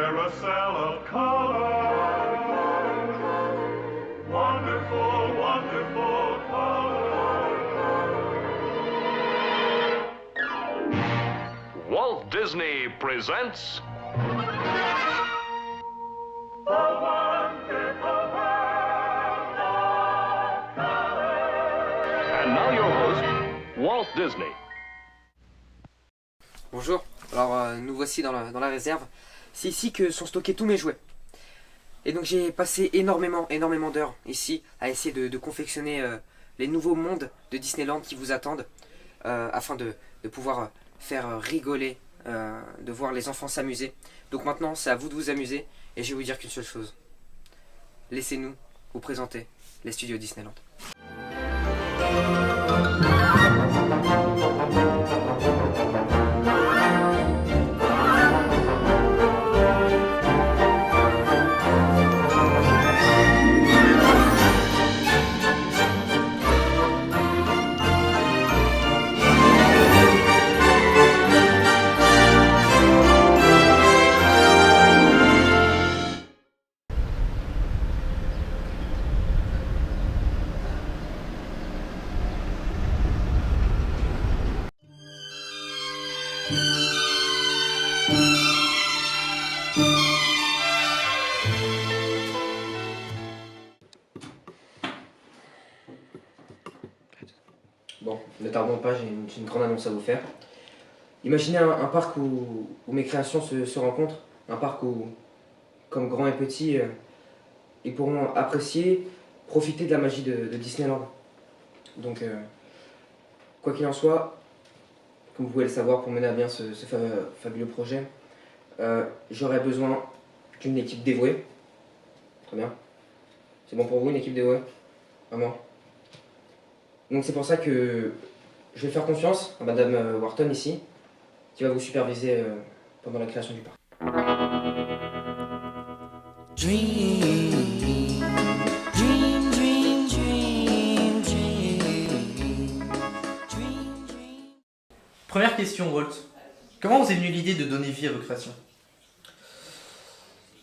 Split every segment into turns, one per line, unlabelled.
carousel of color. Wonderful, wonderful color.
Walt Disney presents
The wonderful world of color.
and now your host, Walt Disney.
Bonjour, alors nous voici dans la réserve. C'est ici que sont stockés tous mes jouets. Et donc j'ai passé énormément d'heures ici à essayer de confectionner les nouveaux mondes de Disneyland qui vous attendent afin de pouvoir faire rigoler, de voir les enfants s'amuser. Donc maintenant c'est à vous de vous amuser et je vais vous dire qu'une seule chose. Laissez-nous vous présenter les studios Disneyland. Bon, ne tardons pas, j'ai une grande annonce à vous faire. Imaginez un parc où mes créations se rencontrent, un parc où, comme grands et petits, ils pourront apprécier, profiter de la magie de Disneyland. Donc, quoi qu'il en soit, comme vous pouvez le savoir, pour mener à bien ce fabuleux projet, j'aurai besoin d'une équipe dévouée. Très bien. C'est bon pour vous, une équipe dévouée? Vraiment? Donc c'est pour ça que je vais faire confiance à Madame Wharton ici, qui va vous superviser pendant la création du parc.
Première question, Walt. Comment vous est venue l'idée de donner vie à vos créations?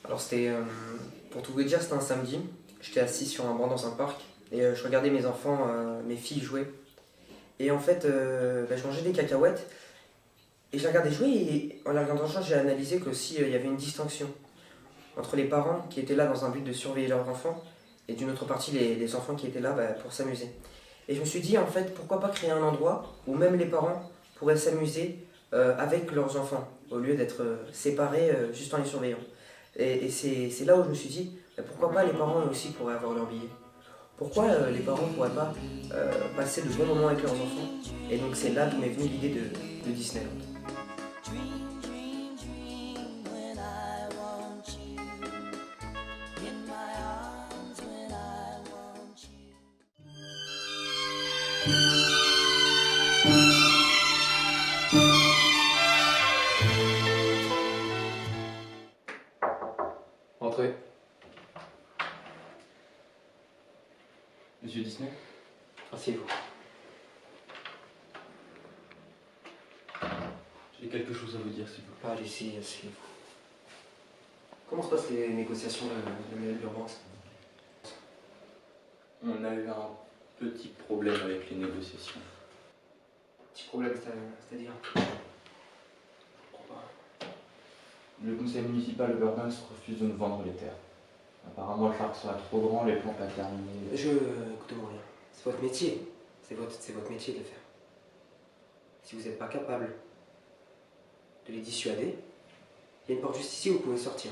Alors c'était, pour tout vous dire, c'était un samedi. J'étais assis sur un banc dans un parc et je regardais mes enfants, mes filles jouer. Et en fait, je mangeais des cacahuètes et je les regardais jouer et en les regardant jouer, j'ai analysé qu'aussi il y avait une distinction entre les parents qui étaient là dans un but de surveiller leurs enfants et d'une autre partie les enfants qui étaient là pour s'amuser. Et je me suis dit en fait, pourquoi pas créer un endroit où même les parents pourraient s'amuser avec leurs enfants au lieu d'être séparés juste en les surveillant. Et c'est là où je me suis dit, pourquoi pas les parents eux aussi pourraient avoir leur billet. Pourquoi les parents ne pourraient pas passer de bons moments avec leurs enfants? Et donc c'est là d'où m'est venue l'idée de Disneyland.
Entrez. Monsieur Disney?
Asseyez-vous.
J'ai quelque chose à vous dire, s'il vous plaît.
Allez-y, asseyez-vous. Comment se passent les négociations de l'urgence?
On a eu un petit problème avec les négociations.
Petit problème, c'est-à-dire?
Le conseil municipal de Burbank refuse de nous vendre les terres. Apparemment, le parc sera trop grand, les plans pas terminés.
Écoutez-moi bien. C'est votre métier. C'est votre métier de le faire. Si vous n'êtes pas capable de les dissuader, il y a une porte juste ici où vous pouvez sortir.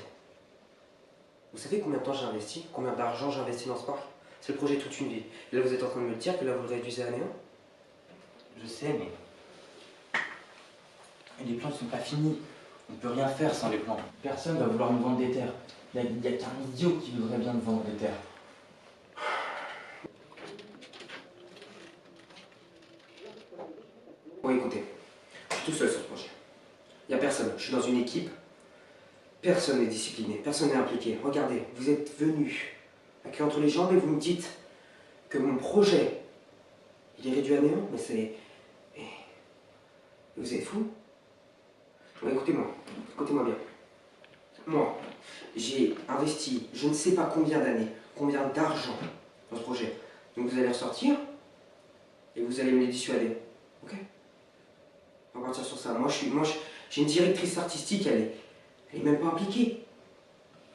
Vous savez combien de temps j'ai investi? Combien d'argent j'ai investi dans ce parc? C'est le projet toute une vie. Et là, vous êtes en train de me dire que là, vous le réduisez à néant?
Je sais, mais... les plans ne sont pas finis. On ne peut rien faire sans les plans. Personne va vouloir nous vendre des terres. Il n'y a qu'un idiot qui voudrait bien nous vendre des terres.
Bon, écoutez, je suis tout seul sur ce projet. Il n'y a personne. Je suis dans une équipe. Personne n'est discipliné, personne n'est impliqué. Regardez, vous êtes venu la queue entre les jambes et vous me dites que mon projet, il est réduit à néant, mais c'est... Vous êtes fou? Bon, écoutez-moi bien. Moi, j'ai investi je ne sais pas combien d'années, combien d'argent dans ce projet. Donc vous allez ressortir et vous allez me les dissuader. Ok? On va partir sur ça. J'ai une directrice artistique, elle est même pas impliquée.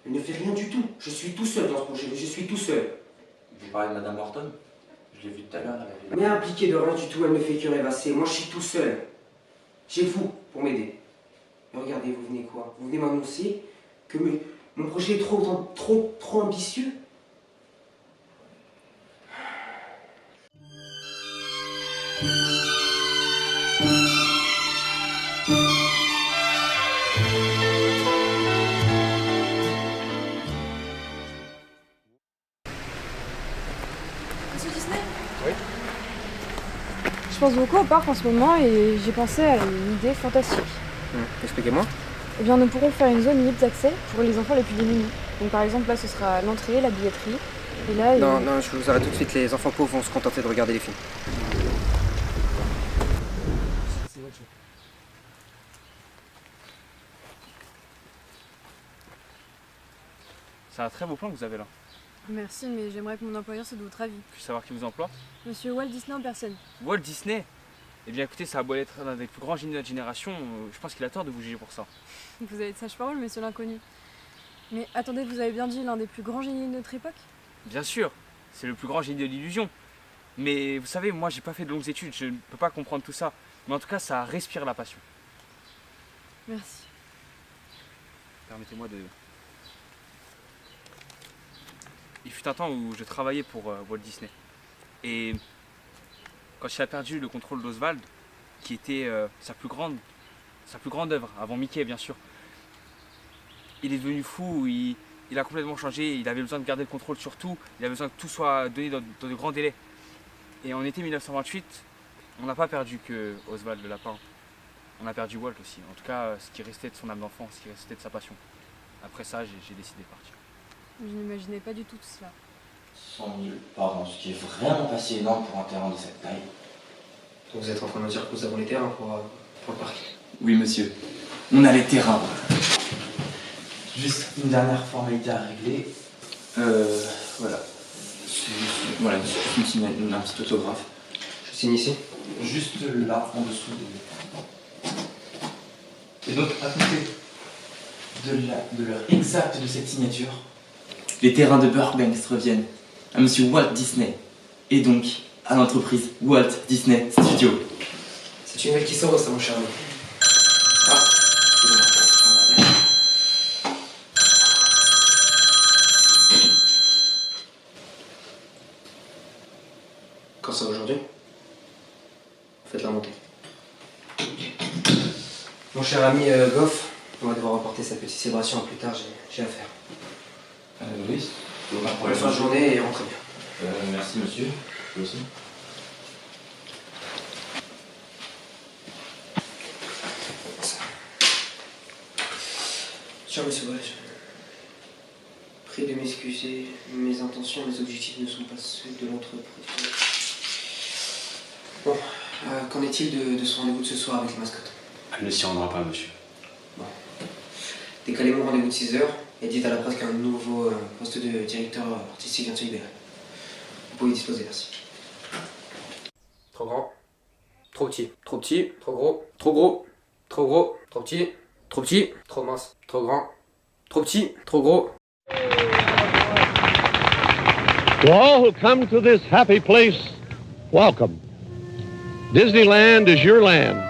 Elle ne fait rien du tout. Je suis tout seul dans ce projet, je suis tout seul.
Vous parlez de Madame Morton? Je l'ai vue tout à l'heure, elle avait...
Mais impliquée de rien du tout, elle ne fait que rêvasser. Moi je suis tout seul. J'ai vous pour m'aider. Mais regardez, vous venez quoi? Vous venez m'annoncer que mon projet est trop ambitieux?
Monsieur Disney?
Oui.
Je pense beaucoup au parc en ce moment et j'ai pensé à une idée fantastique.
Expliquez-moi.
Eh bien, nous pourrons faire une zone libre d'accès pour les enfants les plus démunis. Donc, par exemple, là, ce sera l'entrée, la billetterie. Et là,
Non, je vous arrête tout de suite. Les enfants pauvres vont se contenter de regarder les films.
C'est un très beau plan que vous avez là.
Merci, mais j'aimerais que mon employeur se de votre avis.
Puis savoir qui vous emploie.
Monsieur Walt Disney en personne.
Walt Disney. Eh bien écoutez, ça a beau être l'un des plus grands génies de notre génération, je pense qu'il a tort de vous juger pour ça.
Vous avez de sages paroles, monsieur l'inconnu. Mais attendez, vous avez bien dit l'un des plus grands génies de notre époque?
Bien sûr, c'est le plus grand génie de l'illusion. Mais vous savez, moi j'ai pas fait de longues études, je ne peux pas comprendre tout ça. Mais en tout cas, ça respire la passion.
Merci.
Permettez-moi de... Il fut un temps où je travaillais pour Walt Disney. Et quand il a perdu le contrôle d'Oswald, qui était sa plus grande œuvre, avant Mickey bien sûr, il est devenu fou, il a complètement changé, il avait besoin de garder le contrôle sur tout, il avait besoin que tout soit donné dans de grands délais. Et en été 1928, on n'a pas perdu que Oswald le lapin, on a perdu Walt aussi. En tout cas, ce qui restait de son âme d'enfant, ce qui restait de sa passion. Après ça, j'ai décidé de partir.
Je n'imaginais pas du tout tout cela.
100 000 par an, ce qui est vraiment pas si énorme pour un terrain de cette taille.
Donc vous êtes en train de me dire que nous avons les terrains pour le parc.
Oui, monsieur. On a les terrains. Juste une dernière formalité à régler. Voilà. Voilà, un petit autographe.
Je signe ici.
Juste là, en dessous des... Et donc, à côté de l'heure exacte de cette signature, les terrains de Burbank reviennent à monsieur Walt Disney. Et donc, à l'entreprise Walt Disney Studio.
C'est une nouvelle qui sort, ça, mon cher ami. Ah, excusez-moi. Quand ça aujourd'hui? Faites-la monter. Mon cher ami Goff, on va devoir reporter cette petite célébration à plus tard, j'ai affaire.
Oui,
Bonne fin de journée et rentrez bien.
merci monsieur. Vous aussi.
Cher monsieur Walsh, prie de m'excuser, mes intentions, mes objectifs ne sont pas ceux de l'entreprise. Bon, qu'en est-il de ce rendez-vous de ce soir avec les mascottes?
Elle ne s'y rendra pas, monsieur.
Bon. Décalez mon rendez-vous de 6h et dites à la presse qu'un nouveau poste de directeur artistique vient de se libérer. Vous pouvez disposer, merci. Trop grand, trop petit, trop petit, trop gros, trop gros, trop gros, trop petit, trop petit, trop mince, trop grand, trop petit, trop gros.
To all who come to this happy place, welcome. Disneyland is your land.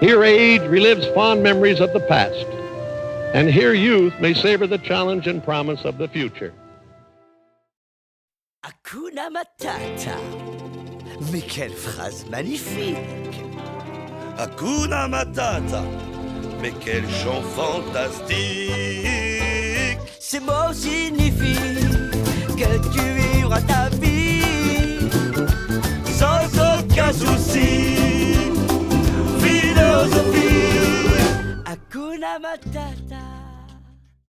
Here age relives fond memories of the past. And here youth may savor the challenge and promise of the future.
Hakuna Matata. Mais quelle phrase magnifique!
Hakuna Matata. Mais quel chant fantastique!
Ces mots signifient que tu vivras ta vie
Sans aucun souci. Philosophie.
Hakuna Matata.